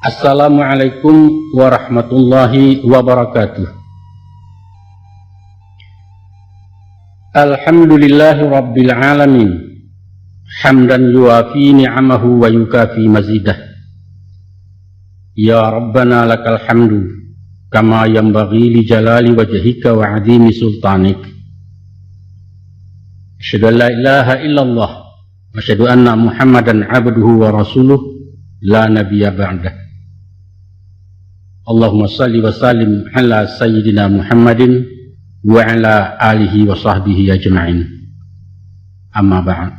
Assalamualaikum warahmatullahi wabarakatuh. Alhamdulillahi rabbil alamin. Hamdan yuafi ni'amahu wa yukafi mazidah. Ya Rabbana lakal hamdu kama yanbaghi li jalali wajhika wa 'azimi sultanik. Asyhadu an la ilaha illallah wa asyhadu anna Muhammadan 'abduhu wa rasuluh la nabiyya ba'dah. Allahumma salli wa sallim ala sayyidina Muhammadin wa ala alihi wa sahbihi ajma'in. Amma ba'd.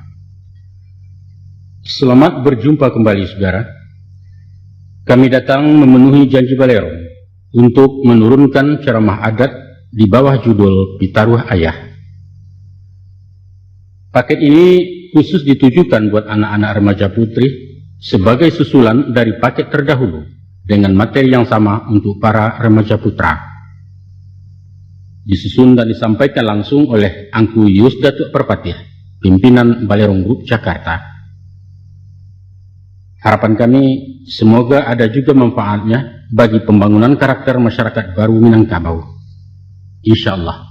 Selamat berjumpa kembali saudara. Kami datang memenuhi janji Balero untuk menurunkan ceramah adat di bawah judul Pitaruh Ayah. Paket ini khusus ditujukan buat anak-anak remaja putri sebagai susulan dari paket terdahulu dengan materi yang sama untuk para remaja putra. Disusun dan disampaikan langsung oleh Angku Yus Datuk Perpatiah, pimpinan Balerong Group Jakarta. Harapan kami semoga ada juga manfaatnya bagi pembangunan karakter masyarakat baru Minangkabau. Insyaallah.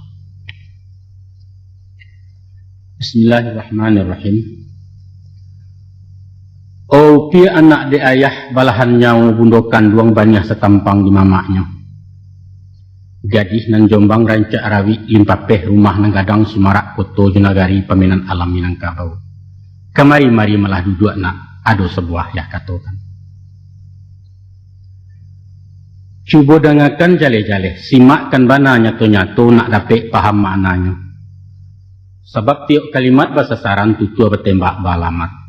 Bismillahirrahmanirrahim. Oh, pia anak de ayah balahan nyau bundokan duang banyak setampang di mamaknya. Gadih nan Jombang rancak rawi limpapeh rumah nang gadang Sumarak Koto Junagari paminan alam Minangkabau. Kamari-mari malah duduk nak ado sebuah ya katokan. Cuba dengarkan jale-jale, simakkan bana nyato-nyato nak dapat paham maknanya. Sebab tiap kalimat bahasa saran tutu bertembak balamat.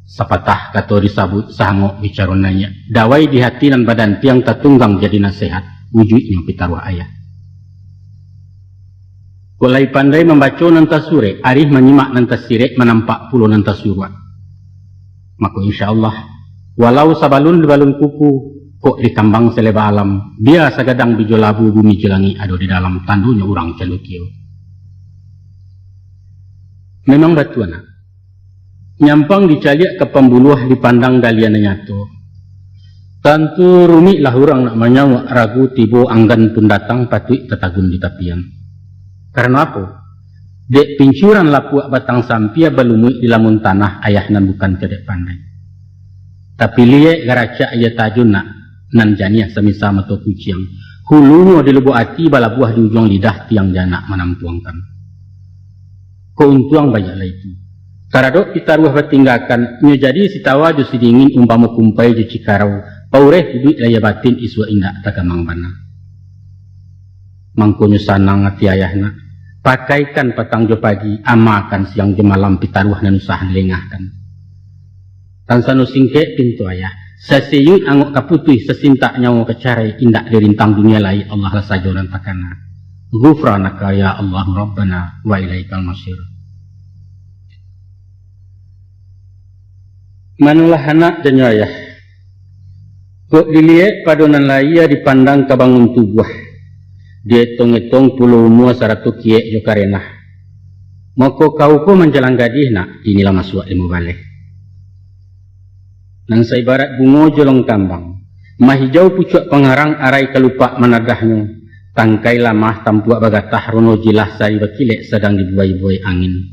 Sapatah kato disabut sangok bicarunanya. Dawai di hati dan badan tiang tatunggang jadi nasihat. Wujudnya pitaruh ayah. Kulai pandai membaca nanti sure. Arif menyimak nanti sirek menampak puluh nanti surat. Maka insyaAllah. Walau sabalun balun kuku. Kok dikambang seleba alam. Biasa gadang bijo labu bumi jelangi. Ada di dalam tandunya orang celukio. Memang batu anak. Nyampang dicaliak ke pembuluh dipandang dalian nyato. Tentu rumit lah orang nak menyawak ragu tibo anggan pun datang patut tetagun di tapian. Karena apa? Dek pincuran lapuak batang sampia balumui di lamun tanah ayah nan bukan cedek pandai. Tapi liek garaca ia tajun nak nan janiah semisa mato kuciang. Hulunya di lubuk hati bala buah di ujung lidah tiang janak menampuangkan. Keuntuang banyaklah itu. Karadok kita ruah bertinggalkan, jadi si tawa jo si dingin umpama kumpai jo cikarau, paureh duit laya batin iswa indak tagamang bana. Mangkonyo sanang hati ayahna, pakaikan petang jo pagi, amakan siang jo malam pitaruah dan usah dilengahkan. Tansano singke pintu ayah, sasiyut angok kaputih sesintak nyawa kecarai, indak dirintang dunia lain Allah rasa joran takana. Ghufranaka ya Allah Rabbana wa ilaikal masir. Manulah anak dan ayah. Kok dilihat padonan laia dipandang kabangun tubuh. Dia tong-etong pulau umur 100 kiek jo karenah. Maka kau pun menjalan gadih nak, inilah masuk ilmu balik. Nang seibarat bungo jolong tambang. Mahijau pucuk pengarang arai kelupak menadahnya. Tangkai lamah tampuak bagatah rono jilah sari bakilek sedang dibuai-buai angin.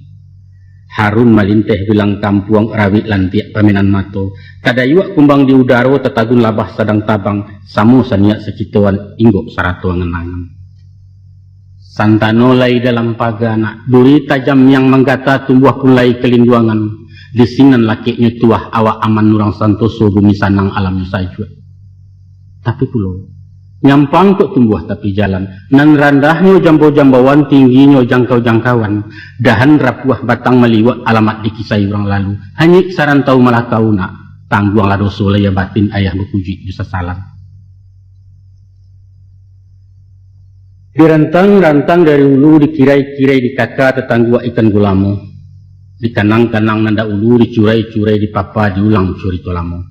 Harun malinteh bilang kampuang rawit lantiak paminan mato. Kadayuak kumbang di udara tetagun labah sedang tabang. Samu saniak secituan inggok sarato ngenangan. Santano lai dalam pagana. Duri tajam yang menggata tumbuh kulai kelinduangan. Disinan lakiknya tuah awak aman nurang santoso bumi sanang alamnya sajua. Tapi pulau. Nyampang kok tumbuh tapi jalan. Nan randahnya jambo-jambauan tingginya jangkau-jangkauan. Dahan rapuah batang meliwat alamat dikisai orang lalu. Hanyik saran tahu malah kau nak. Tangguang lah dosa laya batin ayah berpuji bisa salam. Dirantang-rantang dari ulu dikirai-kirai di kakak tetanggua ikan gulamu. Dikanang-kanang nanda ulu dicurai-curai di papa diulang curi tolamu.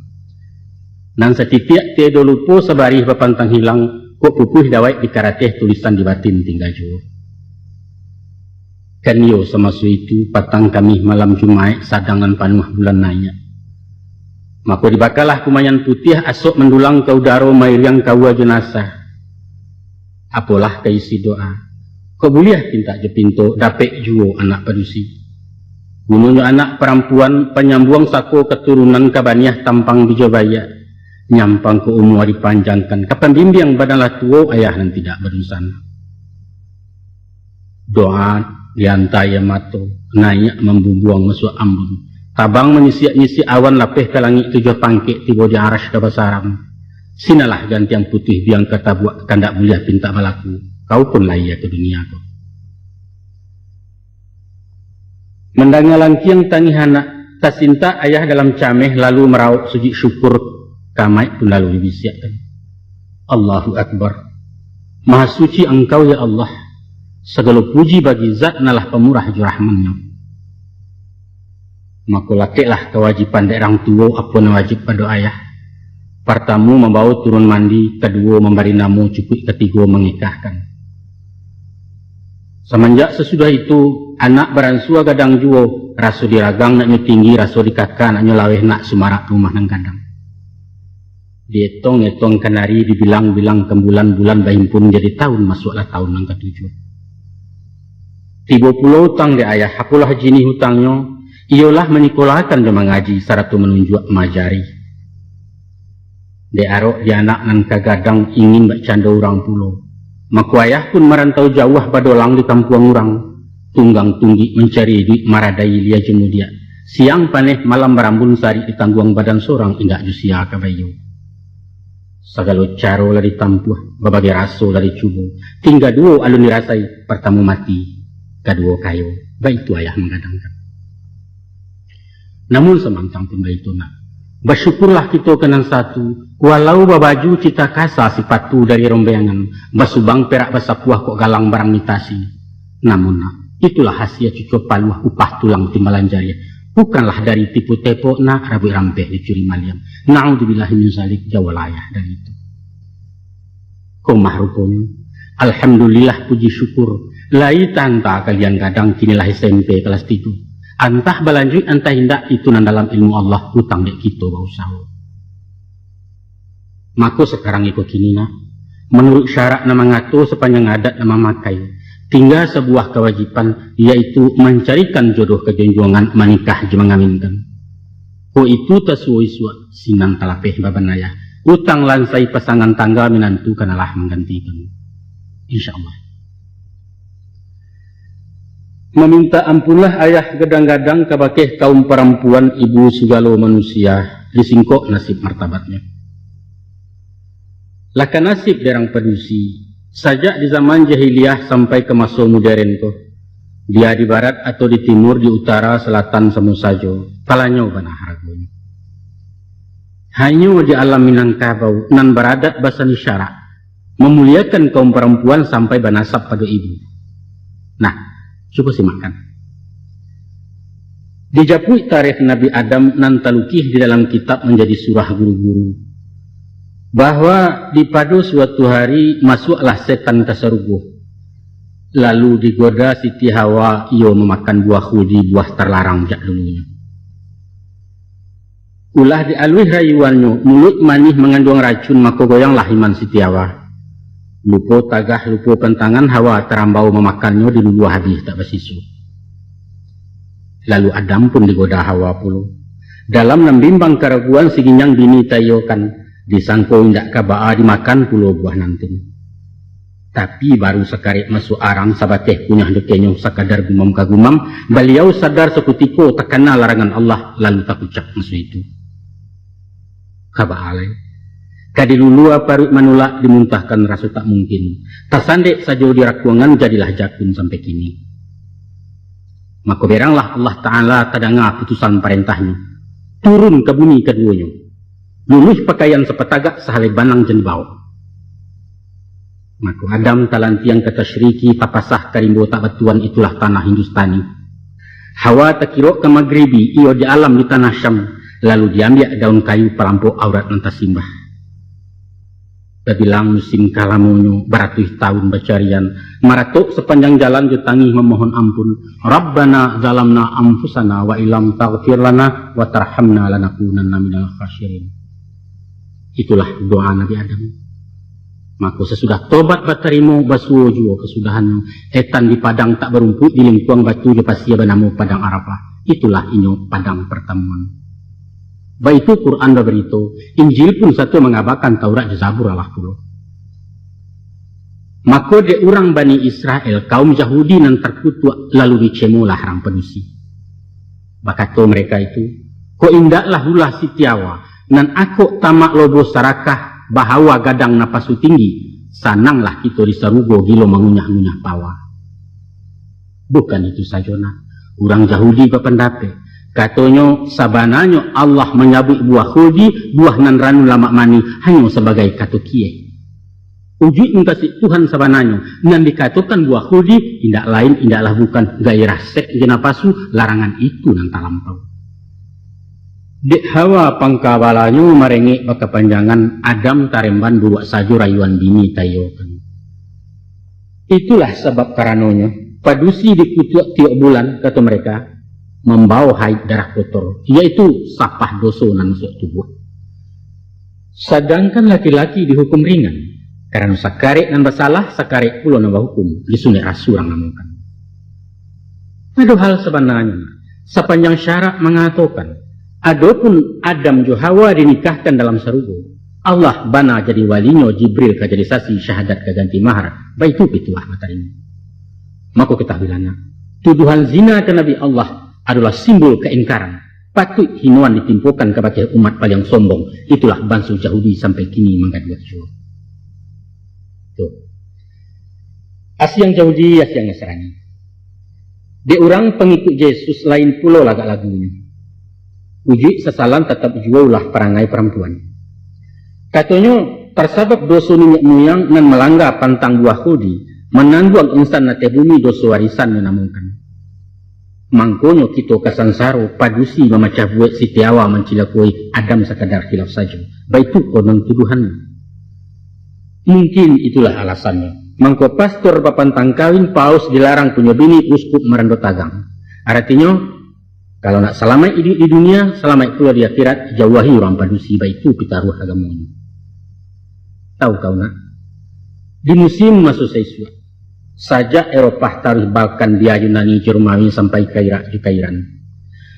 Nan setiap tiada lupa sebarih papantang hilang, kok pupuh dawai di karateh tulisan di batin tinggal jauh. Kan yo semasa itu patang kami malam Jumat sadangan panuh bulan nanya. Maka dibakalah kumayan putih asok mendulang ke udara mairiang kawa jenazah. Apalah kaisi doa. Kau boleh pinta je pintu dapet juo anak padusi. Gunanya anak perempuan penyambung sako keturunan kabaniah tampang bijabaya. Nyampang ke umur dipanjangkan. Kapan bimbing badanlah tuo ayah dan tidak berusan. Doa diantai mato. Naik membubuang masuk ambun. Tabang menyisi awan lapeh ke langit tujuh pangkit tiba di arash ke basaram. Sinalah ganti yang putih biang kata buat kandak mulia pinta malaku. Kau pun layak ke dunia kau. Mendangalan kiang tangi anak tasinta ayah dalam cameh lalu meraup sujud syukur kamai pun lalu dibisiakan. Allahu Akbar. Maha suci engkau ya Allah. Segala puji bagi zat nalah pemurah jurahmannya. Maka lakiklah kewajiban dari orang tua apa yang wajib pada ayah. Pertama membawa turun mandi, kedua memberi nama, cukup ketiga mengikahkan. Semenjak sesudah itu anak beransua gadang juo, rasu diragang naknya tinggi, rasu dikakak naknya laweh nak semarak rumah nang kadang. Dietong-etong kanari dibilang-bilang kembulan-bulan bahimpun jadi tahun masuklah tahun nang ketujuh. 30 hutang di ayah, akulah jini hutangnya. Ialah menyekolahkan dia mengaji saratu menunjuk majari. Dia arok dia anak nan kagadang ingin bercanda orang pulau. Maka ayah pun merantau jauh badolang di kampung orang. Tunggang tunggi mencari duit maradai lia jemu dia. Siang paneh malam berambun sari di tangguang badan seorang indak jusia kabayu. Segala caro lah ditampuh, berbagai raso lah dicubu. Tinggal dua alun dirasai, pertama mati, kedua kayu. Baik itu ayah menggadangkan. Namun semantang pun itu nak. Bersyukurlah kita kenan satu. Walau babaju cita kasa sifatu dari rombeangan. Basubang perak basapuah kok galang barang mitasi. Namun nak. Itulah hasil cucu paluah upah tulang timbalan jari. Bukanlah dari tipu tepo nak rabu rampeh dicuri maliam. Na'udzubillahi min zalik jawalayah dari itu. Kau mahruponya. Alhamdulillah puji syukur. Lai tanta kalian gadang kinilah SMP kelas 3. Antah balanjut, antah hindak itu nan dalam ilmu Allah hutang dek kita bausaha. Maka sekarang ikut kini nak. Menurut syarat nama ngatur sepanjang adat nama makai. Tinggal sebuah kewajiban yaitu mencarikan jodoh kejonjongan menikah je mengaminkan. Ko itu tersuai-suai sinan talapeh babanaya. Utang lansai pasangan tangga menantu kanalah menggantikan. InsyaAllah. Meminta ampunlah ayah gadang-gadang kabakeh kaum perempuan ibu segala manusia disingkok nasib martabatnya. Laka nasib derang padusi sajak di zaman jahiliyah sampai ke masa modern ko. Dia di barat atau di timur, di utara, selatan semua sajo. Palanya bana haragonya. Hanya di alam Minangkabau nan beradat bahasa isyarat memuliakan kaum perempuan sampai banasab pada ibu. Nah, coba simakkan. Dijapui tarikh Nabi Adam nan talukih di dalam kitab menjadi surah guru-guru. Bahwa di pada suatu hari masuklah setan ke surga. Lalu digoda Siti Hawa ia memakan buah khudi, buah terlarang jak dulunya. Ulah dialui rayuannya, mulut manih mengandung racun maka goyanglah iman Siti Hawa. Lupa tagah, lupa pentangan Hawa terambau memakannya di dulu habis tak bersisu. Lalu Adam pun digoda Hawa pula. Dalam membimbang keraguan si ginyang bini tayokan, disangko indak kabaa dimakan pula buah nantin. Tapi baru sekarik masuk arang sabateh punyah dekenyong sakadar gumam kagumam, beliau sadar sekutiko terkena larangan Allah lalu tak ucap masuk itu. Kabaa lain. Kadilulua parut manulak dimuntahkan rasa tak mungkin. Tersandek saja di rakuangan jadilah jakun sampai kini. Maka beranglah Allah Ta'ala tadanga putusan perintahnya. Turun ke bumi keduanya. Luluh pakaian sepetagak sehale banang jenbau. Maka Adam talantiang kata syiriki tapasah karimbo tak batuan itulah tanah Hindustani. Hawa takirok ke Maghribi iyo di alam di tanah Syam. Lalu diambil daun kayu pelampau aurat nanti simbah. bilang musim kalamonyo beratus tahun bacarian maratuk sepanjang jalan jutangi memohon ampun. Rabbana zalamna anfusana wa ilam taghfir lana wa tarhamna lanakunanna minal khasirin. Itulah doa Nabi Adam. Maka sesudah tobat batarimo basuo juo kesudahannya etan di padang tak berumput di lingkuang batu di pasia banamu padang Arafah. Itulah inyo padang pertemuan. Baik itu Quran berito, Injil pun satu mengabarkan Taurat dan Zabur Allah puluh. Maka de orang Bani Israel, kaum Yahudi yang terkutuk lalu dicemulah orang penusi. Bakato mereka itu, ko indaklah ulah sitiawa, nan aku tamak lobo sarakah bahawa gadang napasu tinggi, sananglah kita disarugo gilo mengunyah-ngunyah pawa. Bukan itu saja nak, orang Yahudi berpendapat. Katanya sabananya Allah menyabut buah khuldi, buah nan ranu lama mani hanya sebagai kata kie. Wujud mengkasih Tuhan sabananya nan dikatakan buah khuldi indak lain indaklah bukan gairah sek jenapasu larangan itu nan talampau. Dek hawa pangkawalanyo merengek bakapanjangan Adam taremban buat sajo rayuan bini tayokan. Itulah sebab karenanya padusi dikutuk tiap bulan kata mereka membawa haid darah kotor, yaitu sapah dosa nan masuk tubuh. Sedangkan laki-laki dihukum ringan, karena sakarek nan bersalah, sakarek pula nambah hukum, disunik rasurang namukan. Ada hal sebenarnya, sepanjang syarak mengatakan, adapun Adam jo Hawa dinikahkan dalam sarugo, Allah bana jadi walinyo Jibril ka jadi saksi syahadat ka ganti mahar, baik itu pituah materi. Maka kita bilana, tuduhan zina ke Nabi Allah adalah simbol keingkaran. Patut hinuan ditimpukan kepada umat paling sombong. Itulah bangsa Yahudi sampai kini menggaduh jua. Tuh. Asyang Yahudi, asyang Nasrani. Di orang pengikut Yesus lain pula lagak lagunya. Uji sesalan tetap juaulah perangai perempuan. Katanya tersabab dosa minyak moyang dan melanggar pantang buah khudi, menangguang insan nate bumi dosa warisan menamukan. Mangkonyo kita kasansaro padusi memacah buat sitiawa mencilakui Adam sekadar khilaf saja. Baik itu konon tuduhan. Mungkin itulah alasannya. Mangko pastor papantang kawin paus dilarang punya bini uskup merendot tagang. Artinya kalau nak selamat di dunia, selamat pula di akhirat, jauhi orang padusi. Baik itu pitaruh agamanya. Tahu nak? Di musim masuk Saiswa. Saja Eropah tarikh Balkan dia Yunani Jerumani sampai Kairan.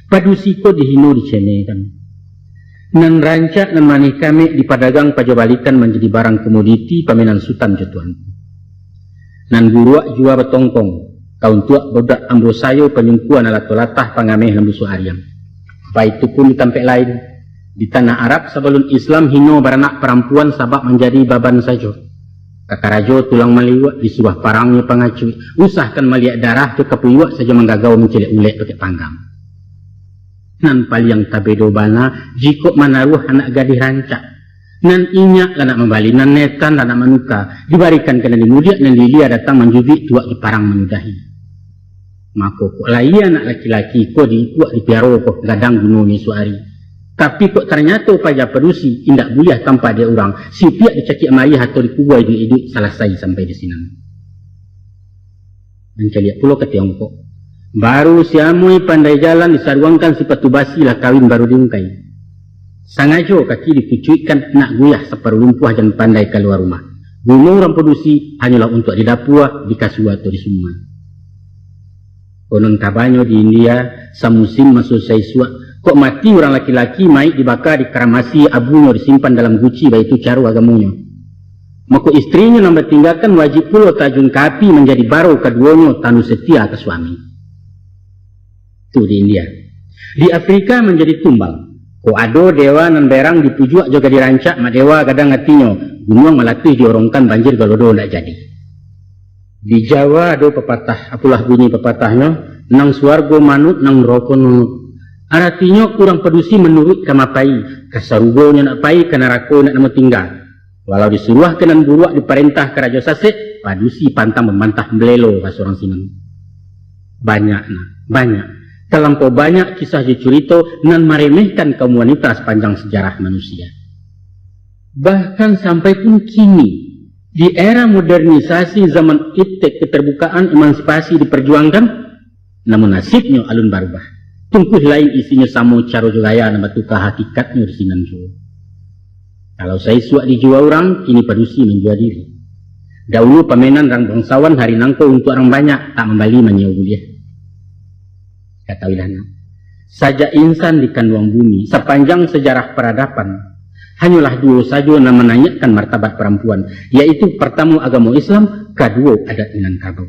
Padusi ko dihino dicemekan. Nan rancak nan mani kami dipadagang pajabalikan menjadi barang komoditi pamenan sultan jatuan. Nan buruak jua betongkong. Kaun tuak bodak ambrosayo penyungkuan alat tolatah pangameh lembusu ariam. Baik itu pun di tempat lain. Di tanah Arab sebelum Islam hino beranak perempuan sabab menjadi baban saja. Kakarajo tulang maliwak disuruh parangnya pengacu. Usahkan melihat darah tu kepuiwak saja menggagau mencelik ulek pakai panggang. Nan paliang tabedo bana jikok manaruh anak gadis rancak. Nan inyak anak membali, nan netan anak manuka. Dibarikan kena dimudiak nan lilia datang menjubik tuak di parang menudahi. Maka kok lai anak laki-laki kok diikuak di piaro kok gadang gunungnya suari. Tapi kok ternyata pajak perusi indak boleh tanpa dia orang. Si pihak dicakik mari atau dikubur hidup selesai sampai di sini. Mencari pulau ke Tiongkok. Baru siamui pandai jalan disaruangkan si patu basi lah kawin baru diungkai. Sangajo kaki dipucuikan nak guyah separuh lumpuh dan pandai keluar rumah. Gunung orang perusi hanyalah untuk di Dapua, di Kasua atau di Summa. Konon kabanyo di India samusim masuk Saiswa. Kok mati orang laki-laki mai dibakar dikeramasi abunya disimpan dalam guci baik itu caru agamunya. Maka istrinya nambah tinggalkan wajib pula tajun kapi menjadi baro keduanya tanu setia ke suami. Itu di India. Di Afrika menjadi tumbal. Kok ado dewa nan berang dipujuak juga dirancak mak dewa kadang hatinya. Gunung melatih diorongkan banjir galodo ndak jadi. Di Jawa ada pepatah, apalah bunyi pepatahnya, nang suargo manut nang roko nunut. Artinya kurang pedusi menurut kamapai, kasarugonya nak pai kana rako nak nama tinggal. Walau disuruh kenan buruak diperintah ke Raja Sasek, padusi pantang membantah belelo bahasa orang Sinang. Banyak nah, banyak. Terlampau banyak kisah cerita nan meremehkan kaum wanita sepanjang sejarah manusia. Bahkan sampai pun kini, di era modernisasi zaman iptek keterbukaan emansipasi diperjuangkan, namun nasibnya alun barubah. Tungkuh lain isinya samo caro jogaya nama tukah hakikatnya di sinan jua. Kalau saya suak dijual orang, kini padusi menjual diri. Dahulu pamenan orang bangsawan hari nangko untuk orang banyak, tak membali menyewa kuliah. Kata Wilana, saja insan di kandungan bumi, sepanjang sejarah peradaban, hanyalah dua saja yang menanyakan martabat perempuan, yaitu pertama agama Islam, kedua adat Minangkabau.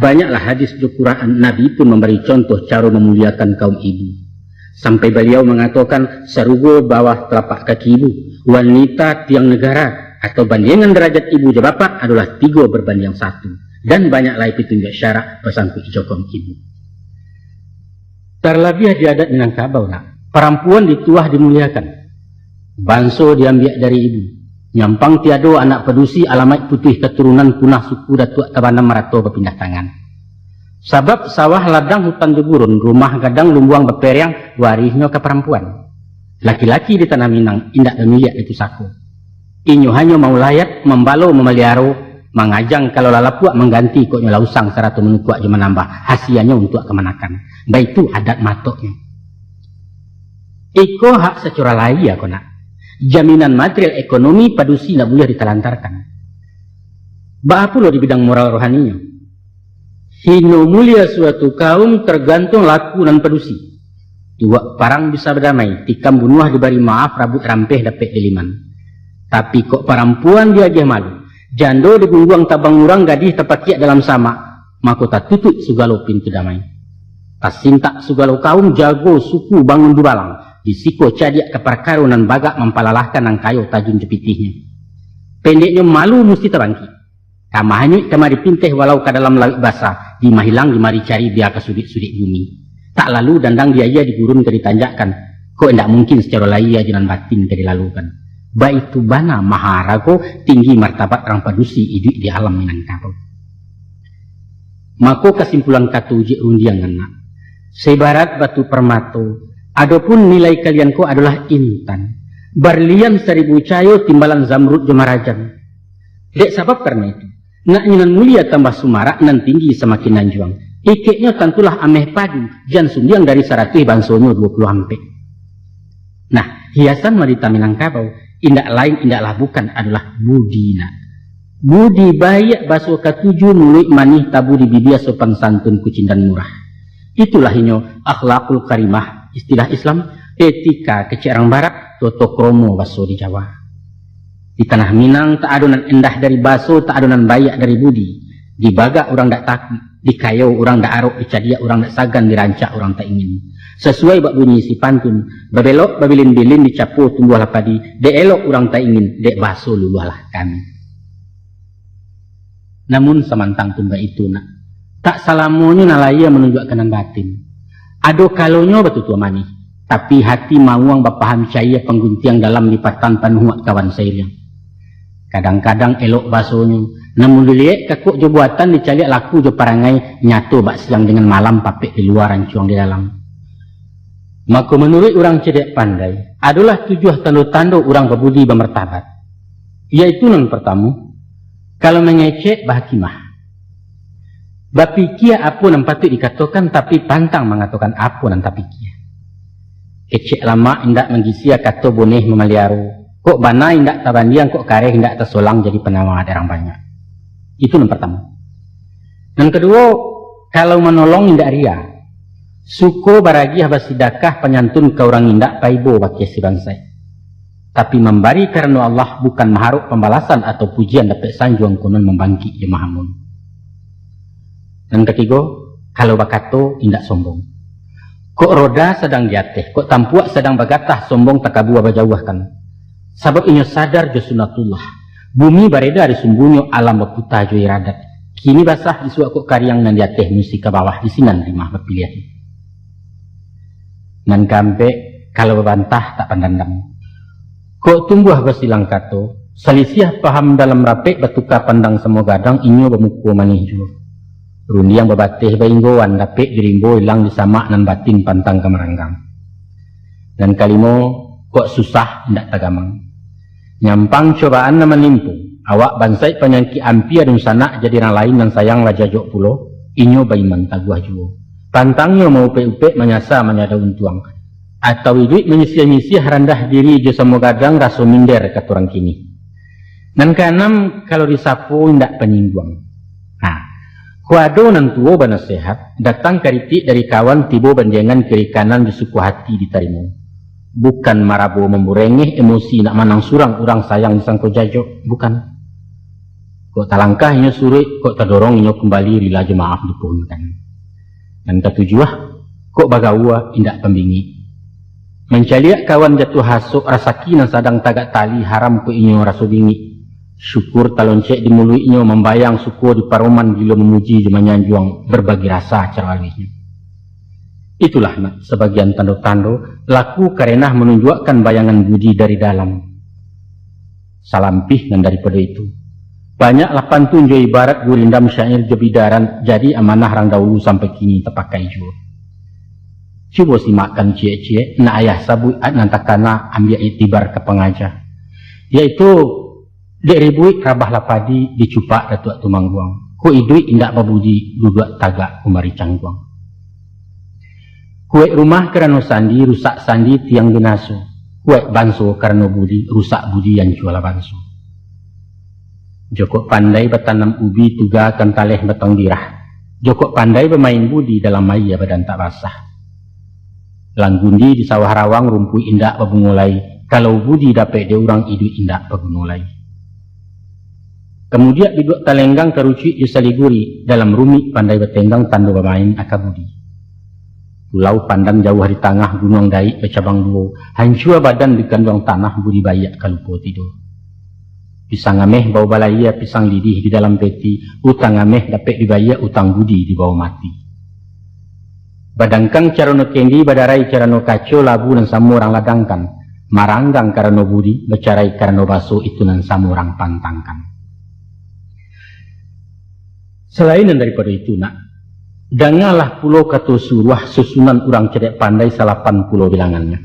Banyaklah hadis di Quran, Nabi pun memberi contoh cara memuliakan kaum ibu. Sampai beliau mengatakan, serugo bawah telapak kaki ibu, wanita tiang negara, atau bandingan derajat ibu dan bapak adalah 3 berbanding 1. Dan banyak lagi petunjuk syarak bersangkut jokong ibu. Terlebih di adat Minangkabau, perempuan dituah dimuliakan. Banso diambil dari ibu. Nyampang tiado anak pedusi alamat putih keturunan punah suku Datuk Tabanam Marato berpindah tangan. Sebab sawah ladang hutan jegurun, rumah gadang lumbuang berperiang, warisnya ke perempuan. Laki-laki di tanah Minang indak memiliak itu saku. Inyo hanya mau layat, membalo, memeliaro, mengajang kalau lalapuak mengganti koknya lausang seratu menukuak je menambah hasiannya untuk kemanakan. Baik itu adat matoknya. Iko hak secara lain ya kona. Jaminan material ekonomi padusi tidak boleh ditelantarkan. Apa lo di bidang moral rohaninya? Hino mulia suatu kaum tergantung laku dan padusi. Dua parang bisa berdamai, tikam bunuh diberi maaf, rabut rampeh dapat deliman. Tapi kok perempuan dia aja malu. Jando digungguang tabang murang gadis terpakiak dalam sama, maka tak tutup segala pintu damai. Pasintak segala kaum jago suku bangun dubalang. Disiko cadiak ke perkarunan bagak mempalalahkan ang kayu tajun jepitihnya. Pendeknya malu mesti terbangkit. Kamahnya kemari pinteh walau ke dalam laut basah. Dimahilang dimari cari dia ke sudut-sudut bumi. Tak lalu dandang dia digurun ke ditanjakkan. Kok tidak mungkin secara layia jalan batin ke dilalukan. Baik itu bana maharago tinggi martabat orang padusi hidup di alam Minangkabau. Maka kesimpulan kata uji undian anak. Sebarat batu permato. Adapun nilai kalian ko adalah intan. Berlian 1000 cayo timbalan zamrud jemarajan. Dek sebab karena itu. Nak nyinan mulia tambah sumarak nan tinggi semakin nanjuang. Ikeknya tentulah ameh pagi. Jan sundiang dari 100 bansonyo 20 ampe. Nah, hiasan wanita Minangkabau. Indak lain indaklah bukan adalah budina. Budi baik baso ketujuh mulut manih tabu di bibia sopan santun kucing dan murah. Itulah inyo akhlakul karimah. Istilah Islam, etika kecik orang barat, toto kromo baso di Jawa. Di tanah Minang, tak adonan endah dari baso, tak adonan bayak dari budi. Di bagak orang tak takut, di kayau orang tak arok, di cadiak orang tak sagan, di rancak orang tak ingin. Sesuai bak bunyi si pantun, babelok, babilin-bilin, dicapu, tumbuhlah padi, dek elok orang tak ingin, dek baso lulualah kami. Namun semantang tumba itu nak, tak salamonya nalaya menunjuk kanan batin. Ado kalonyo betul tua manis, tapi hati mauang bapaham cahaya pengguntiang dalam lipatan panuhuat kawan saya. Kadang-kadang elok basonya, namun dilihat kakuk jo buatan dicaliak laku jo parangai nyato bak siang dengan malam papek di luar rancuang di dalam. Maka menurut orang cedek pandai, adalah 7 tanda-tanda orang berbudi bermartabat. Yaitu yang pertama, kalau mengecek bahakimah. Bapikia apa yang patut dikatakan tapi pantang mengatakan apa yang tak pikia. Kecek lama indak menggisia kata boneh memeliaru. Kok bana indak tabandiang kok kareh indak tersolang jadi penawar ada orang banyak. Itu yang pertama. Yang kedua, kalau menolong indak ria. Suko baragi habasidakah penyantun ke orang indak paibo bakia si bangsai. Tapi memberi karena Allah bukan mengharap pembalasan atau pujian dapat sanjuang konon membangkit jemaah mun. Dan ketiga, kalau bakato indak sombong. Kok roda sedang jatuh, kok tampuak sedang bagatah sombong takabu abajawahkan. Sebab inyo sadar jo sunatullah. Bumi bareda di sumbunyo alam baputa jo iradat. Kini basah disuak kok karyang nan jatuh musi ke bawah di sinan rimah berpilihan. Nan kampe kalau bebantah tak pandandang. Kok tumbuh basilang kato, selisih paham dalam rapek batuka pandang semua gadang inyo bermuku manih jo. Rundi yang berbatih bainggoan dapik dirimbo hilang disamak nan batin pantang kemeranggang. Dan kalimo kok susah ndak tagamang. Nyampang cobaan na menimpu, awak bansai penyangki ampia dan sanak jadi orang lain yang sayang lah jajok pulo, inyo bayi mantaguah juo. Pantangnya mau upe-upe menyasa menyada untuang. Atau iduit menyisih-nyisih rendah diri je semua gadang raso minder kata orang kini. Dan keenam kalau disapu ndak penyingguang. Nah, kuado nan tuo banasehat, datang karitik dari kawan tibo bandengan kiri kanan di suku hati ditarimo. Bukan marabo memburengih emosi nak manang surang orang sayang disangko jajo, bukan. Kok talangkah inyo suri, kok terdorong inyo kembali rila je maaf dipuhunkan. Dan ketujuh, kok bagawa indak pembingi. Mencaliak kawan jatuh hasuk rasaki nan sadang tagak tali haram ke inyo raso bingi. Syukur talon cek dimului inyo membayang syukur di paroman gilo memuji je menyanjuang berbagi rasa cara alihnya. Itulah nak sebagian tando-tando laku karena menunjukkan bayangan budi dari dalam. Salampih dan daripada itu. Banyaklah pantun jo ibarat gurindam syair jebidaran jadi amanah rang dahulu sampai kini terpakai jo. Cuba simakkan cie-cie na ayah sabui nantakana ambil itibar ke pengajar. Yaitu dek ribui rabah lapadi dicupak datuk tumangguang. Ku idui indak babudi duduk tagak kumari cangguang. Kue rumah kerana sandi, rusak sandi tiang binaso. Kue banso kerana budi, rusak budi yang jual banso. Joko pandai bertanam ubi tuga kentaleh betong dirah. Joko pandai bermain budi dalam maya badan tak basah. Langgundi di sawah rawang rumpui indak babungulai. Kalau budi dapat dia orang idu indak babungulai. Kemudian biduk talenggang kerucuk di saliguri dalam rumit pandai bertenggang tanda bermain akabudi. Pulau pandang jauh di tengah gunung daik bercabang dua. Hancur badan di kandung tanah budi bayak kalupo tidur. Pisang ameh bau balaya pisang lidih di dalam peti. Utang ameh dapat dibayak utang budi di bawah mati. Badangkang carano kendi badarai carano kaco labu dan samu orang ladangkan. Maranggang karano budi bercarai karano baso itu dan samu orang pantangkan. Selain daripada itu nak. Dangalah pulau katu suruh susunan orang cedek pandai 80 bilangannya.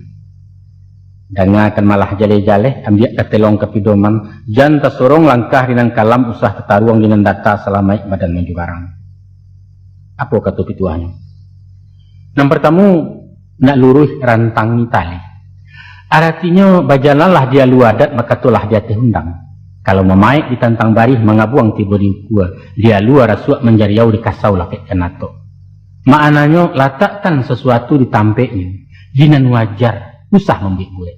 Danga akan malah jale-jale ambil ketelong kepidoman jan tasorong langkah dinang kalam usah ketaruang dinang data selama badan maju barang. Apa katu pituahnya? Yang pertama nak luruh rantangi tali. Artinya bajanalah dia luadat maka tulah dia tehundang. Kalau memaik ditantang barih mengabuang tiba di gua, dia luar rasuak menjariau di kasau lapik kenato. Maknanya letakkan sesuatu di tampeknya, jinan wajar, usah membuat gue.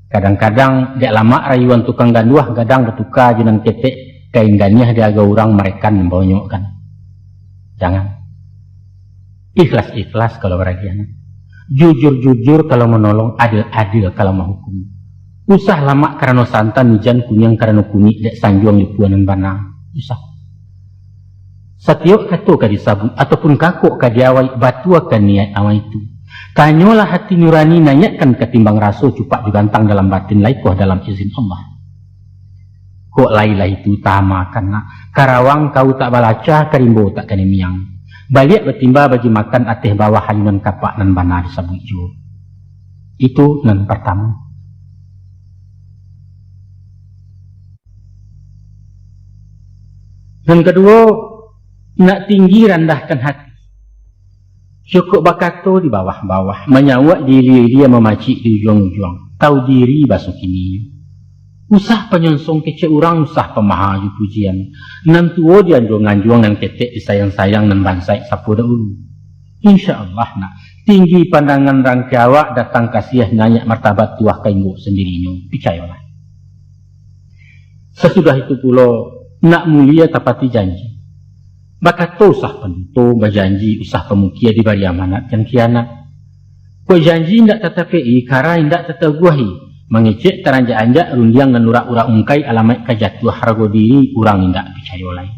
Kadang-kadang dia lama rayuan tukang ganduah, kadang bertukar jinan ketek, kain ganiah dia agak orang mereka membonyokkan. Jangan. Ikhlas-ikhlas kalau beragian. Jujur-jujur kalau menolong, adil-adil kalau menghukum. Usah lama karena santan hujan kunyang karena kunyit dek sanjuang di puanan banang. Usah. Setiap kata ka disabut ataupun kakuk ka diawai batu akan niat awal itu. Kanyolah hati nurani nanyakan ketimbang raso cupak digantang dalam batin laikoh dalam izin Allah. Kok lailah itu tamakan nak. Karawang kau tak balaca karimbo tak kani miang. Balik bertimba bagi makan ateh bawah halunan kapak dan bana disabut jo. Itu nan pertama. Dan kedua, nak tinggi rendahkan hati. Cukup bakato di bawah-bawah. Menyawak diri dia memacik di ujung-ujung. Tahu diri basuh kini. Usah penyonsong kece orang, usah pemahaju pujian. Nan tuo dia anjuang-anjuang dan ketek disayang-sayang dan bansai sapu dahulu. InsyaAllah nak. Tinggi pandangan rangkiawak datang kasih nanya martabat tuah kaingo sendirinya. Percayalah. Sesudah itu pula, nak mulia tapati janji. Maka to usah pentu berjanji usah pemukia di bari amanat dan kianat. Ko janji ndak tetapi kara ndak tetaguahi mengecek teranja-anja rundiang dan urak-urak ungkai alamat kajatuh harga diri urang ndak percaya lain.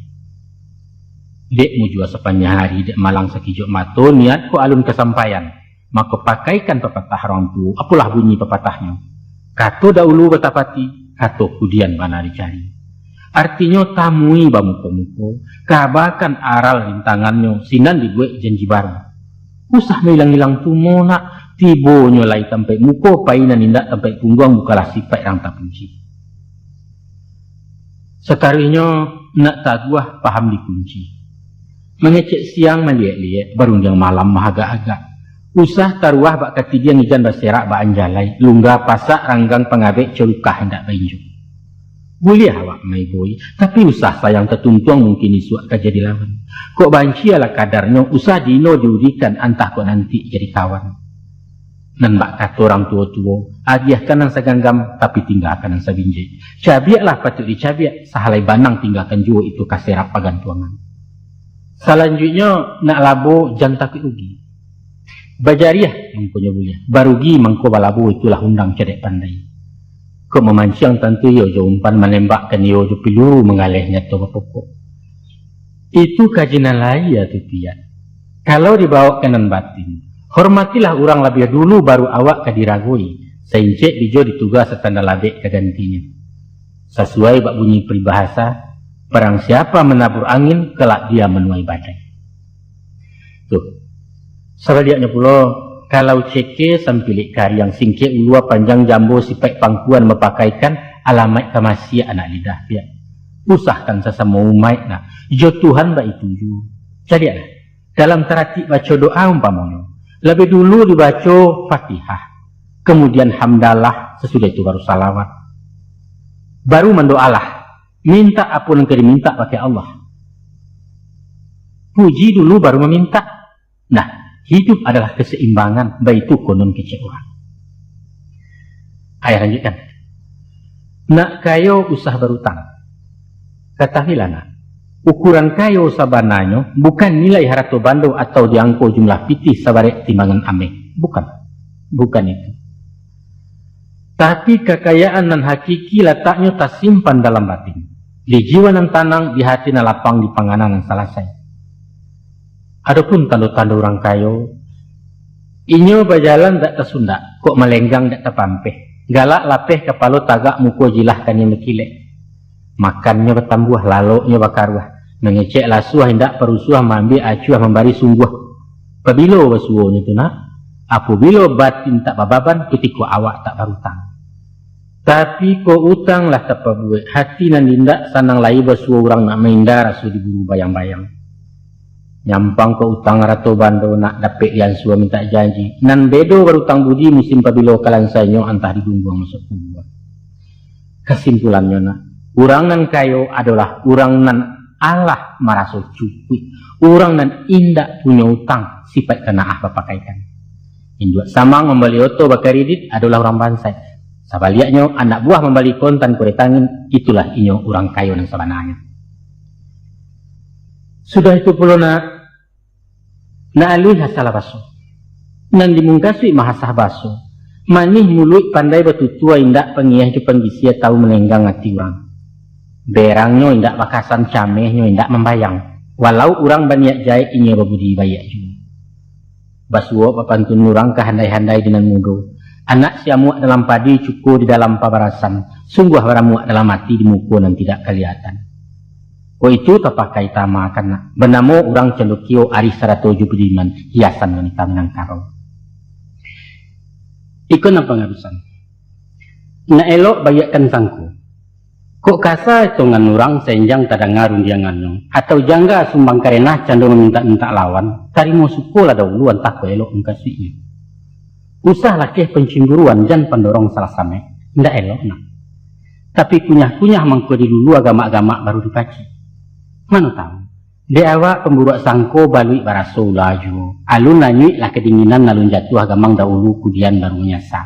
Dek mu jua sepanjang hari dek malang sakijok mato niat ko alun kesampaian. Maka pakaikan pepatah orang tu apalah bunyi pepatahnya. Kato dahulu betapati kato kudian bana dicari. Artinya tamui bamuko-muko, kabakan aral rintangannya, sinan dibuat janji baru. Usah hilang-hilang tumo nak, tibo nyolai sampai muko, painan indak sampai pungguang bukalah sifat yang tak puji. Sekarinya nak taguah paham dikunci. Mengecek siang melihat-lihat, barung yang malam agak-agak. Usah taruah bak ketidian ijan baserak bak anjalai, lungga pasak ranggang pengabek celukah hendak bainju. Boleh awak mai boy, tapi usah sayang tertuntung mungkin isuak kerja dilawan. Kok banci ala kadarnya, usah dino diudikan antah kok nanti jadi kawan. Nan bak kata orang tua-tua, agiahkan yang seganggam tapi tinggalkan yang sabinjai. Cabiaklah patut dicabiak, sahalai banang tinggalkan jua itu kaserak pagantuangan. Selanjutnya nak labo jangan takut rugi. Bajariah mengkonya boleh, barugi mengko balabo itulah undang cedek pandai. Kok memancing tentu yo umpan menembakkan yo peluru mengalihnya to pokok. Itu kajian lain ya tuh. Kalau dibawa kanan batin, hormatilah orang lebih dulu baru awak kadiragoi. Seincek dijo ditugas setanda labek kegantinya. Sesuai bak bunyi peribahasa, barang siapa menabur angin, kelak dia menuai badai. Tuh, sebaliaknya pula, kalau ceke sampilik kari yang singke ulua panjang jambo sipek pangkuan mepakaikan alamat kemasia anak lidah pihak. Usahkan sesama umat nah, jo Tuhan bak itu ju. Jadi dalam terati baca doa umpamanya, lebih dulu dibaca Fatihah, kemudian hamdalah, sesudah itu baru salawat. Baru mendoalah, minta apa yang diminta pakai Allah. Puji dulu baru meminta. Nah, hidup adalah keseimbangan, baik itu konon kecewa. Ayah lanjutkan. Nak kayo usah berutang. Katahilah nak, ukuran kayo sabananya bukan nilai harato bando atau diangko jumlah pitih sabarek timbangan ame. Bukan itu. Tapi kekayaan nan hakiki letaknya tersimpan dalam batin. Di jiwa nan tanang, di hati nan lapang, di panganan nan salasai. Adapun tanda-tanda orang kayo, inyo berjalan tak tersunda, kok melenggang tak terpampeh. Galak lapeh kepala tagak muka jilahkannya mekilek. Makannya bertambuh, laloknya bakaruah. Mengecek lasuah, hendak perusuah, mambil acuah, membari sungguh. Apabila wasuahnya tu nak, apabila batin tak bababan, ketika awak tak berutang. Tapi kau utang lah tak pabuat, hati nan dindak sanang lai basuah orang nak menghindar rasu diburu bayang-bayang. Nyampang ke utang rato bando nak dapet yang suami minta janji. Nan bedo berutang budi musim pabilo kalan sainyo antah digungguang masuk kumbuan. Kesimpulannya nak, orang nan kayo adalah orang nan Allah maraso cukup. Orang nan indak punya utang sifat kenaah bapakaikan. Induk samang membeli oto bakaridit adalah orang bansai. Sabaliaknya anak buah membeli kontan kuretangin, itulah inyo orang kayo nan sebenarnya. Sudah itu pula na alui hasalah baso. Nan dimungkasui mahasah baso. Manih mulut pandai batutua indak pengiyah jupan bisia tahu menenggang hati orang. Berangnya indak bakasan camehnya indak membayang. Walau orang banyak jahit inya babudi bayak juga. Basuo papantun orang kehandai-handai dengan mudo. Anak siamuak dalam padi cukup di dalam pabarasan. Sungguh baramuak dalam hati di muka dan tidak kelihatan. Oh itu terpakai tama karena benamo orang cendokio ari 107 budiman hiasan wanita menangkaro. Ikon apa ngabisan? Na elok bayakkan sangku. Kok kasa hitungan orang senjang tada ngarun diangannya atau jangga sumbang karenah candong minta-minta lawan tarimo sukola dahuluan tak elok engkasih. Usah lakeh pencemburuan dan pendorong salah same. Ndak elok nak. Tapi kunyah-kunyah mangko di dulu agama-agama baru dipaci. Mana tahu? Di awak pemburuak sangko balui baraso laju. Alun nanyui lah kedinginan nalun jatuh agamang dahulu kudian baru nyasa.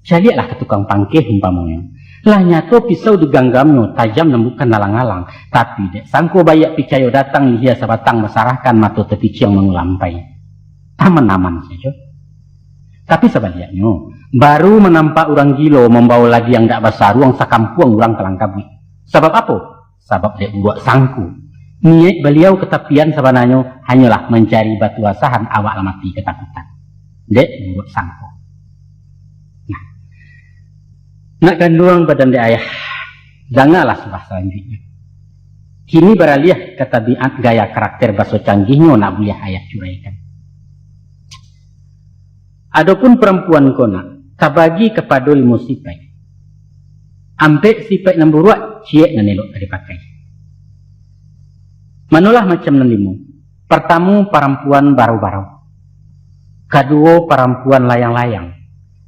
Jadilah ke tukang pangkeh umpamanya. Lah nyato pisau diganggamnya tajam nembukan nalang-alang. Tapi dek sangko bayak picayo datang lihia sabatang masarahkan mato tetici yang mengulampai. Aman-aman saja. Tapi sebaliknya baru menampak orang gilo membawa lagi yang tak besar ruang sakampung orang kelangkabi. Sebab apa? Sebab dia buat sangku. Niat beliau ketapian sebenarnya hanyalah mencari batu asahan awak mati ketakutan. Dia buat sangku. Nah, nak kandung badan dia ayah. Janganlah subah selanjutnya. Kini beralih ke tabiat gaya karakter baso canggihnya nak boleh ayah curaikan. Adapun perempuan kona tabagi kepada limo sipai. Ampe sifat nan buruak ciek nan elok dipakai. Manulah macam nan limu. Pertama perempuan baru-baru. Kedua perempuan layang-layang.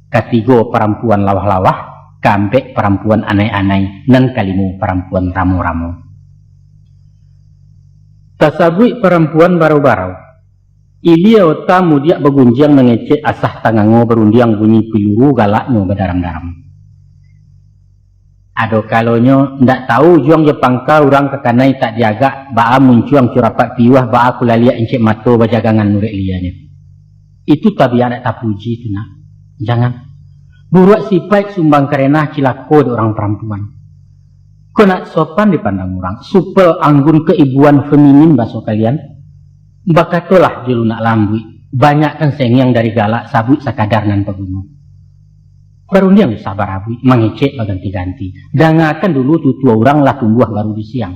Ketiga perempuan lawah-lawah. Keempat perempuan anai-anai. Dan kalimu perempuan ramu-ramu. Tasabui perempuan baru-baru. Ilia ota mudiak bergunjang mengecek asah tangango berundiang bunyi peluru galaknya berdaram-daram. Ado kalonyo ndak tahu juang Jepang ka orang kekanai tak diagak baa muncuang curapat piwah baa kulalia encik mato bajagangan nurek lianya. Itu tabiat tak puji tu nak. Jangan. Buruak sifat sumbang kerenah cilako di orang perempuan. Kau nak sopan dipandang orang. Supel anggun keibuan feminin bahasa kalian. Bakatolah jelu nak lambui. Banyak kan sengyang dari galak sabut sakadar nan pegunung. Baru dia sabar abui, mengecek ganti-ganti. Dangakan dulu tutua orang lah tumbuh baru di siang.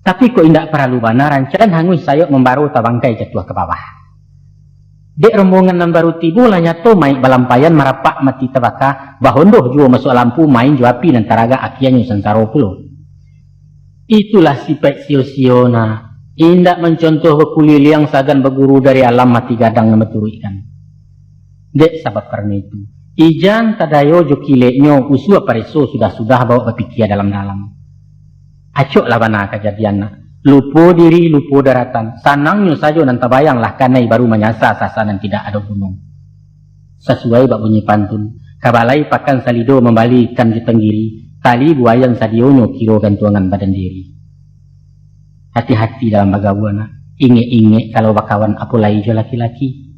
Tapi kok indak perlu bana rancangan hangus sayok membaru tabangkai jatuh ke bawah. Dek rombongan nan baru tibu lah nyato main balampayan marapak mati tabaka. Bahondoh jua masuk lampu main juapi nan taraga akiannya sensaro pulo. Itulah sifat sio-sio na. Indak mencontoh bekuliliang sagan berguru dari alam mati gadang na meturikan. Dek sabab karena itu. Ijan tadayo jokileknyo usua pariso sudah-sudah bawa berpikir dalam-dalam. Acok lah bana kejadian nak. Lupo diri, lupo daratan. Sanangnya saja nan tabayanglah kanai baru menyasar sasaran tidak ada gunung. Sesuai bak bunyi pantun. Kabalai pakan salido membalikan di tenggiri. Tali buayan sadionyo kiro gantungan badan diri. Hati-hati dalam bagawana. Inge-inge kalau bakawan apulai jo laki-laki.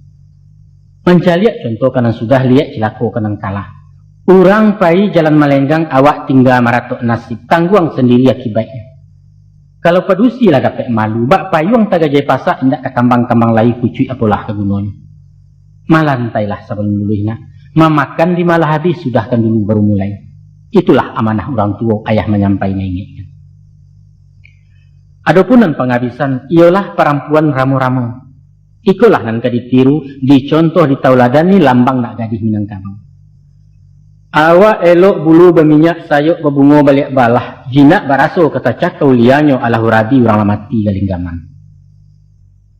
Mencaliak contoh kanan sudah lihat cilako kanan kalah. Urang pai jalan melenggang awak tinggal maratok nasib. Tangguang sendiri akibatnya. Kalau padusi lah dapat malu. Bak payung tagajai pasak indak kekambang-kambang lai kucuy apalah ke gunung. Malantailah sebelum dulunya. Memakan di malah habis sudahkan dulu baru mulai. Itulah amanah orang tua ayah menyampaikan ingatkan. Adapun nan penghabisan ialah perempuan ramu-ramu. Ikulah nan kaditiru, dicontoh ditauladani lambang nak gadis Minangkabau. Awak elok bulu berminyak sayuk berbunga balik balah. Jinak baraso kata cakau lianyo ala hurabi orang mati galinggaman.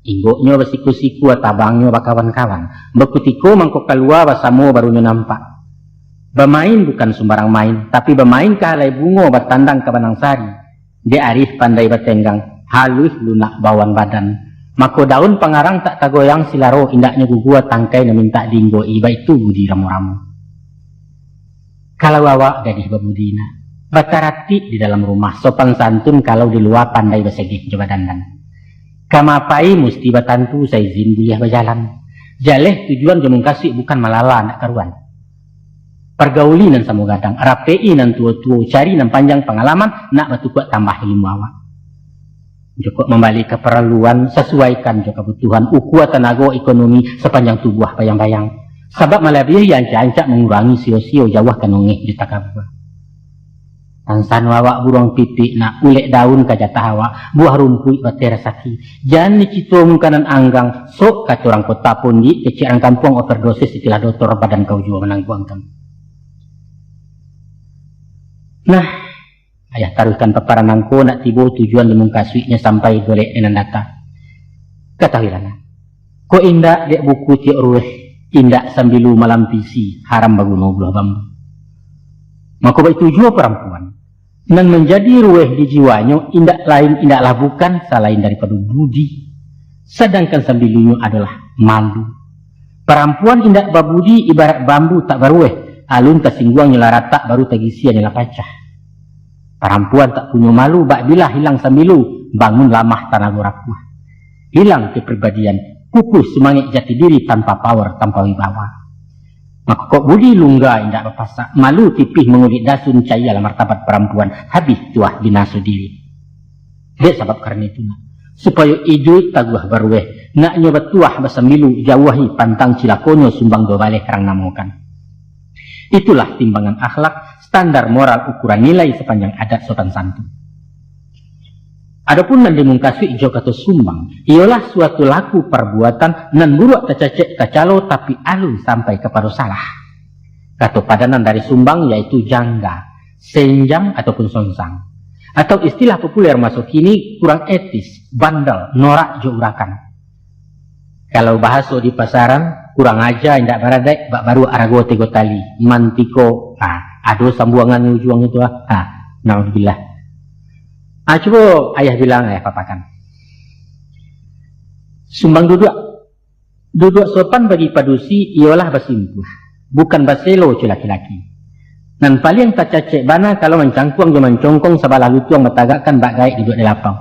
Inggoknya bersiku-siku atabangnya bakawan-kawan. Berkutiko mangkok keluar basamo barunya nampak. Bermain bukan sembarang main, tapi bermain kehalai bunga bertandang ke Banang Sari. Dia arif pandai bertenggang, halus lunak bawan badan. Mako daun pengarang tak tagoyang silaro indaknya gugua tangkai na minta dinggo iba itu budi ramu-ramu. Kalau awak gadis berbudina, batarati di dalam rumah, sopan santun kalau di luar pandai bersegih coba dandan. Kamapai mesti batantu saya izin buliah berjalan. Jaleh tujuan jemung kasih bukan malala nak karuan. Pergauli nan samu gadang, rapei nan tua-tua cari nan panjang pengalaman nak batukuat tambah ilmu awak. Joko membalik keperluan, sesuaikan joko kebutuhan, ukuat tenaga ekonomi sepanjang tubuh bayang-bayang. Sebab malabih yang cancak mengurangi sio-sio jawah kanongeh juta kabua. Tansan wawak burung pipi nak ulek daun kajatah awak, buah rumput batera saki. Jangan dicito mungkanan anggang, sok kata orang kota pun di keciran kampung overdosis istilah dokter badan kau jua menangguangkan. Nah, ayah taruhkan paparan nangko nak tiba tujuan lemung kasuiknya sampai golek enan data. Ketahuilah ko indak dek buku tiok ruweh, indak sambilu malam pisi, haram baguno belah bambu. Maka baik tujuan perempuan. Dan menjadi ruweh di jiwanya, indak lain indaklah bukan selain daripada budi. Sedangkan sambilunya adalah malu. Perempuan indak babudi ibarat bambu tak barueh, alun tersingguang nyela rata baru tegisian nyela pacah. Perempuan tak punya malu, bak bila hilang sambilu, bangun lamah tanah gorakuh. Hilang kepribadian, kukuh semangat jati diri tanpa power, tanpa wibawa. Maka kok budi lungga indak berpasak, malu tipih mengulik dasun cahaya martabat perempuan, habis tuah binasu diri. Dia sebab karena itu nak. Supaya hidup taguah barueh, nak nyoba tuah bersambilu, jauhi pantang cilakonyo sumbang dua balik kerang namukan. Itulah timbangan akhlak, standar moral ukuran nilai sepanjang adat sopan santun. Adapun nan dimungkasi ijo kata sumbang, ialah suatu laku perbuatan nan buruak tercecek kacalo tapi alun sampai kepada salah. Kata padanan dari sumbang yaitu jangga. senjang ataupun sonsang. Atau istilah populer masuk kini kurang etis, bandel, norak jo urakan. Kalau bahasa di pasaran, kurang aja indak baradek, bak baru arago tego tali, mantiko, ado sambuangan ujuang itu naudzubillah. Coba ayah bilang, ayah papakan. Sumbang duduk sopan bagi padusi ialah basimpuh, bukan baselo cu laki-laki. Nan paling tak cacek bana kalau mencangkuang dia mencongkong sabalah lutuang matagakkan bak gaik duduk di lapang.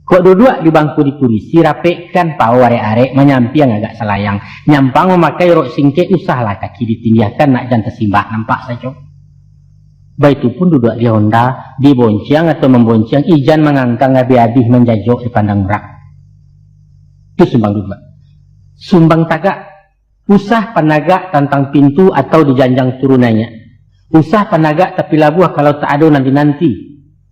Kok duduk di bangku di kursi rapekkan pau arek-arek menyampiang agak selayang. Nyampang memakai rok singke usahlah kaki ditinggiakan nak jangan tersimbah nampak saja. Baik itu pun duduk di honda, dibonceng atau membonceng ijan mengangkang abi-abi menjajok di pandang rak. Itu sumbang duduk. Sumbang tagak. Usah panagak tantang pintu atau di janjang turunannya. Usah panagak tapi labuh kalau tak ada nanti-nanti.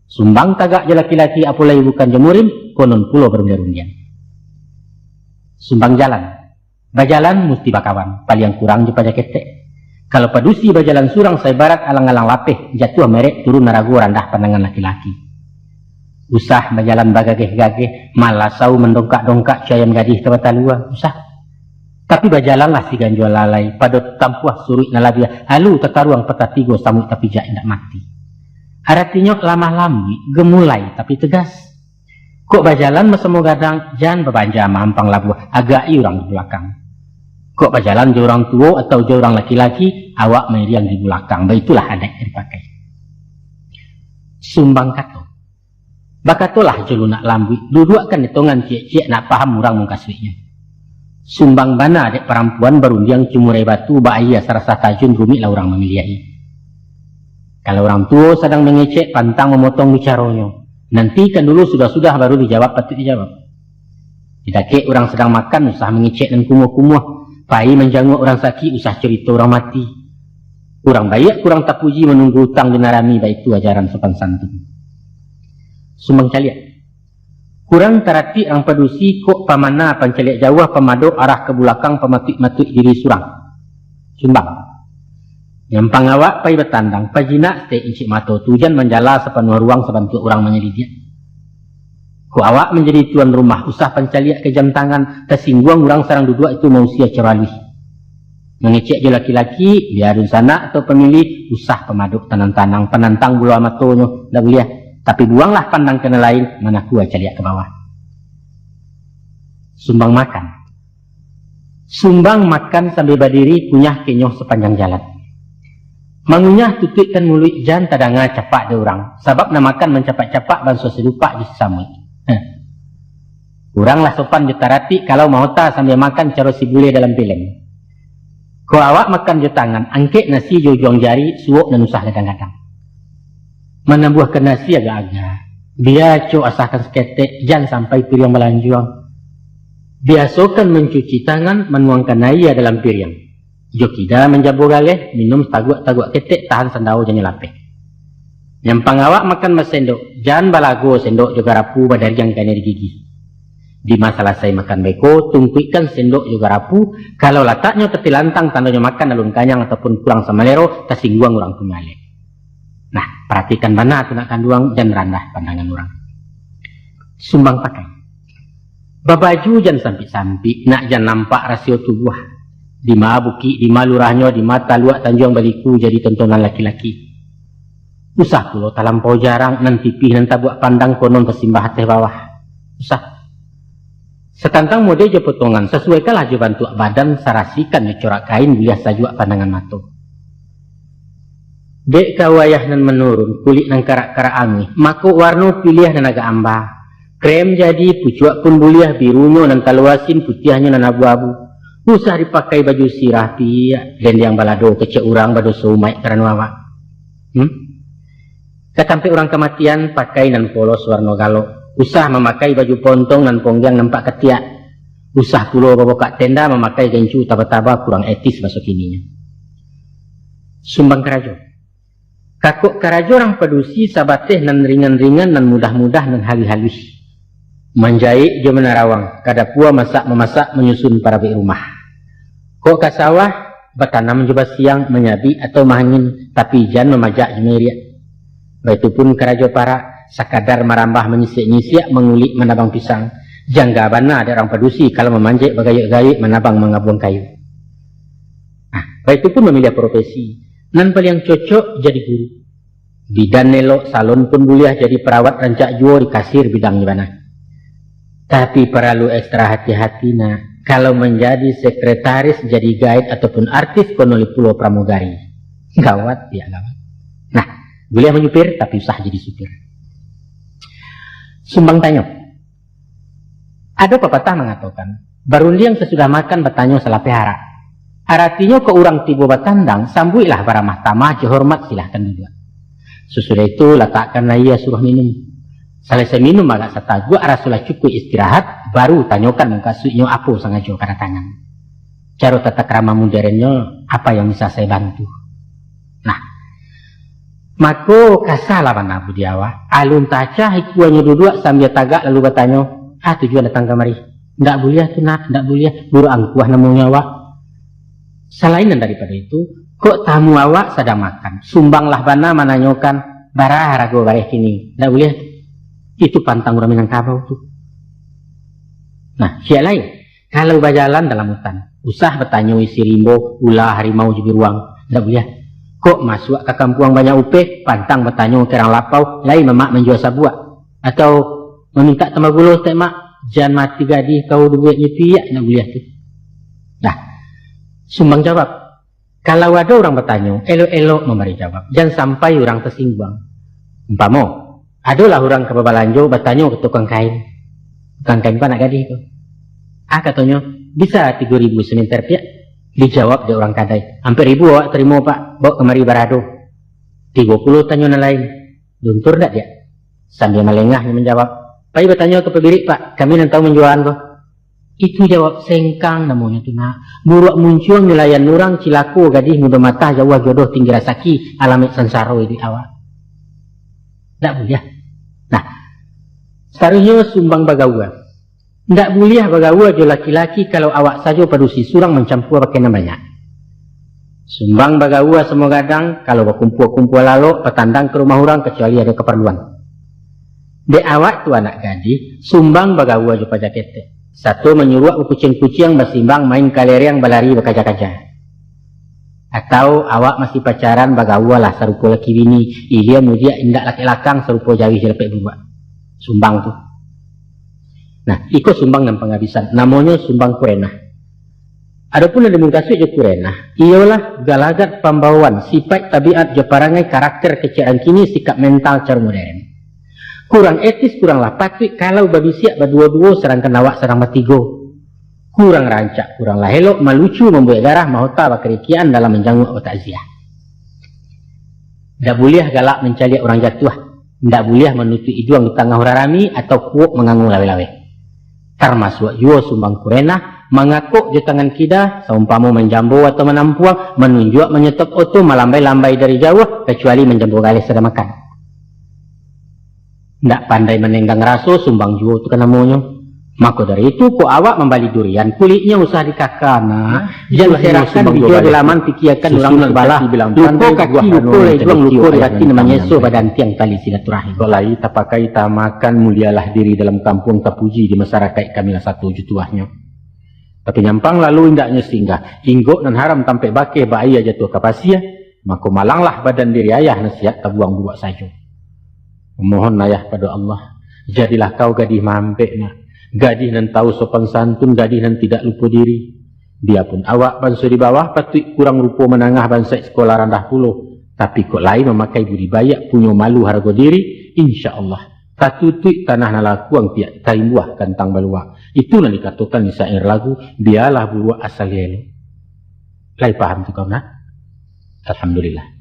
Sumbang tagak je laki-laki apalagi bukan jemurin, konon pulau berundian-undian. Sumbang jalan. Bajalan mesti bakawan, paling kurang je pada ketek. Kalau padusi bajalan surang saya barat alang-alang lapeh, jatuh merek turun naragu randah pandangan laki-laki. Usah bajalan bagageh-gageh, malah sau mendongkak-dongkak cayam gadih ke mata luar. Usah. Tapi bajalanlah si ganjual lalai, pada tampuah surut nalabia, halu tekaruang peta tigo samuk tapi jak indak mati. Artinya lamah lambi, gemulai tapi tegas. Kok bajalan mesemo gadang, jangan berbanja mampang labuh, agak orang di belakang. Kok bajalan je orang tua atau je orang laki-laki, awak meriang di belakang, baitulah adat yang dipakai. Sumbang kato. Bakatolah je lunak lambi, dudukkan hitungan cik-cik nak paham orang mengkasihnya. Sumbang bana dek perempuan berundiang cimurai batu bahaya serasa tajun rumit lah orang memilihi. Kalau orang tua sedang mengecek pantang memotong bicaranya. Nanti kan dulu sudah-sudah baru dijawab patut dijawab. Tidak kek orang sedang makan usah mengecek dan kumuh-kumuh. Pai menjanguk orang sakit usah cerita orang mati. Kurang baik kurang tak puji menunggu hutang dinarami baik itu ajaran sopan santun. Sumbang caliat. Kurang terhati ang padusi kok pamana pancaliak jauh pemadok arah ke belakang pematuk-matuk diri surang. Sumbang. Nyampang awak pai bertandang pajinak stay incik mato tujan menjala sepenuh ruang sebantu orang menyelidik. Ku awak menjadi tuan rumah usah pancaliak ke jam tangan tersinggung orang sarang duduk itu manusia ceralih. Mengecek je laki-laki biarun sana atau pemilih usah pemadok tanang-tanang penantang bulu amatonyo dah boleh. Tapi buanglah pandang kena lain, mana kuat caliak ke bawah. Sumbang makan. Sumbang makan sambil berdiri kunyah kenyoh sepanjang jalan. Mengunyah tutupkan mulut jan tadanga capak dia orang. Sebab nak makan mencapak-capak banso sedupak di sesama. Kuranglah sopan jutarati kalau mau ta sambil makan cara si bule dalam film. Kau awak makan je tangan, angkek nasi jojong jari, suok dan usah kadang-kadang. Menambuhkan nasi agak-agak. Biar cok asalkan seketek, jangan sampai piring melanjuang. Biasakan mencuci tangan, menuangkan air dalam piring. Jokida menjabur galeh, minum taguk-taguk ketek, tahan sandau jangan lapeh. Nyampang awak makan mas sendok, jangan balago sendok juga rapu badari yang kanya di gigi. Di masalah saya makan beko, tumpuikan sendok juga rapu, kalau letaknya tetilantang tandanya makan alun kanyang ataupun kurang samalero, tersinggung orang pemale. Nah, perhatikan mana tu nak kanduang dan randah pandangan orang. Sumbang pakai. Babaju jangan sampai-sampai, nak jangan nampak rasio tubuh. Di ma buki, di ma lurahnya, di mata luak tanjuang baliku jadi tontonan laki-laki. Usah pulau talampau jarang, nanti pih nanti buat pandang konon tersimbah hati bawah. Usah. Setantang mode je potongan, sesuaikanlah je bantu badan, sarasikan je corak kain, biasa juga pandangan mata. Dek kawayah nan menurun, kulit nan karak-karak angin, maka warna pilih nan agak ambah. Krem jadi, pucuak pun buliah birunya nan kaluasin, putihnya nan abu-abu. Usah dipakai baju sirah piak, dan yang balado kecek orang bado sumai kerana awak. Ketampai orang kematian, pakai nan polos warna galo. Usah memakai baju pontong nan ponggang nampak ketiak. Usah pulau babokak tenda memakai gencu taba-taba kurang etis masuk ininya. Sumbang kerajo. Kakuk karajo orang pedusi sabateh nan ringan-ringan nan mudah-mudah nan halus-halus. Menjahit je menarawang, kada pua masak-memasak menyusun para rumah. Kok kasawah bertanam mencoba siang menyabi atau mangin tapi jan memajak jemeriak. Baitupun kerajo para sakadar merambah menyisik-nyisik mengulik menabang pisang. Jangga bana ada orang pedusi kalau memanjek bagayuk-gayuk menabang mengabuang kayu. Nah, baitupun memilih profesi. Nan paling cocok jadi guru. Bidan nelok salon pun buliah jadi perawat rancak jual di kasir bidang mana. Tapi perlu ekstra hati-hati nah. Kalau menjadi sekretaris, jadi guide ataupun artis konoli pulau pramugari. Gawat, ya gawat. Nah, boleh menyupir tapi usah jadi supir. Sumbang tanyo. Ada pepatah mengatakan, baruliang sesudah makan bertanyo salah pehara. Artinya ke orang tiba batandang, sambuilah para mahkamah, hormat silahkan juga. Sesudah itu letakkanlah ia suruh minum. Selesai minum agak setagu, arasulah cukup istirahat, baru tanyakan mengkasutnya apa sengaja karena tangan. Cara tata krama modernnya, apa yang bisa saya bantu? Nah, maka kasalah mana budiawa. Alun taca hikuannya duduk sambil tagak lalu bertanya, tujuan datang kemari. Ndak boleh tu nak, ndak boleh. Buru angkuah namanya awak. Selain daripada itu, kok tamu awak sedang makan. Sumbanglah bana menanyakan, barah rago bareh kini. Ndak boleh. Itu pantang orang Minangkabau tuh. Nah, siap lain. Kalau berjalan dalam hutan, usah bertanya isi rimbo, ulah harimau juga ruang. Tidak boleh. Kok masuk ke kampung banyak upeh, pantang bertanya kerang lapau, lain memak menjual sabuak. Atau meminta tambah gula, tak mak, jangan mati gadih kau duitnya piak, tidak boleh tuh. Nah, Sumbang jawab. Kalau ada orang bertanya, elok-elok memberi jawab. Jangan sampai orang tersinggung. Umpama, adalah orang ke Babalanjo bertanya ke tukang kain. Tukang kain apa nak gadih tu? Katanya, bisa 3.000 seminter piak. Dijawab dia orang kadai. Hampir 1.000 awak terima pak, bawa kemari barado. 30 tanya lain. Luntur tak dia? Sambil melengahnya menjawab. Pai bertanya ke pemilik pak, kami nak tahu menjualan kau. Itu jawab sengkang namanya tu nak. Buruk muncul nelayan orang cilaku gadih muda mata jauh jodoh tinggi rasaki alamit sansaro di awak. Tak boleh. Nah, seharusnya Sumbang bagawa. Tidak boleh bagawa jo laki-laki kalau awak saja padusi surang mencampur pakai namanya. Sumbang bagawa semua gadang kalau berkumpul-kumpul lalu petandang ke rumah orang kecuali ada keperluan. De awak tu anak gadis, Sumbang bagawa jo pajak kete. Satu menyuruh kucing-kucing bersimbang main kaleriang balari berkaca-kaca. Atau awak masih pacaran bagawa lah serupa laki bini, ia mudia indak laki lakang serupa jawi jelepek buat. Sumbang tu. Nah, ikut Sumbang dan penghabisan. Namanya Sumbang Kurenah. Adapun ada mengkasut je Kurenah, ialah galagat pembawaan, sifat tabiat je parangai karakter kecerahan kini, sikap mental cara modern. Kurang etis, kuranglah patut kalau babisiak berdua-dua serangkan awak serang bertiga. Kurang rancak, kuranglah elok, melucu, membuat garah, mahota bakerikian dalam menjanguk atau takziah. Tidak boleh galak mencari orang jatuh. Tidak boleh menutup iduang di tengah orang rami atau kuuk mengangung lawe-lawe. Termasuk juga Sumbang Kurenah, mengakuk di tangan kita, seumpama menjambu atau menampuang, menunjuk, menyetop oto, melambai-lambai dari jauh, kecuali menjambu galis sedang makan. Tidak pandai menenggang raso, Sumbang juga itu kan namanya. Maka dari itu, kok awak membalik durian, kulitnya usah dikakana. Jangan serahkan video dalaman pikirkan orang terbalah. Luko kaki, luko lejuang, luko di hati namanya so badan tiang tali silaturahim. Kolai tak pakai tak makan, mulialah diri dalam kampung terpuji di masyarakat kami lah satu jutuahnya. Tapi nyampang lalu indaknya singgah. Inggok dan haram tampai bakeh bahaya jatuh ke pasia. Maka malanglah badan diri ayah nasihat terbuang buat saja. Memohon ayah pada Allah. Jadilah kau gadih mampek nak. Gadih nan tahu sopan santun, gadih nan tidak lupa diri. Dia pun awak bangsa di bawah patut kurang rupa menangah bangsa sekolah rendah puluh. Tapi kok lain memakai budi bayak punya malu harga diri, insya Allah tatutik tanah nalakuang piak taimbuah kantang balua. Itu yang dikatakan di syair lagu, biarlah buah asal yelo. Lai paham tu kau nak? Alhamdulillah.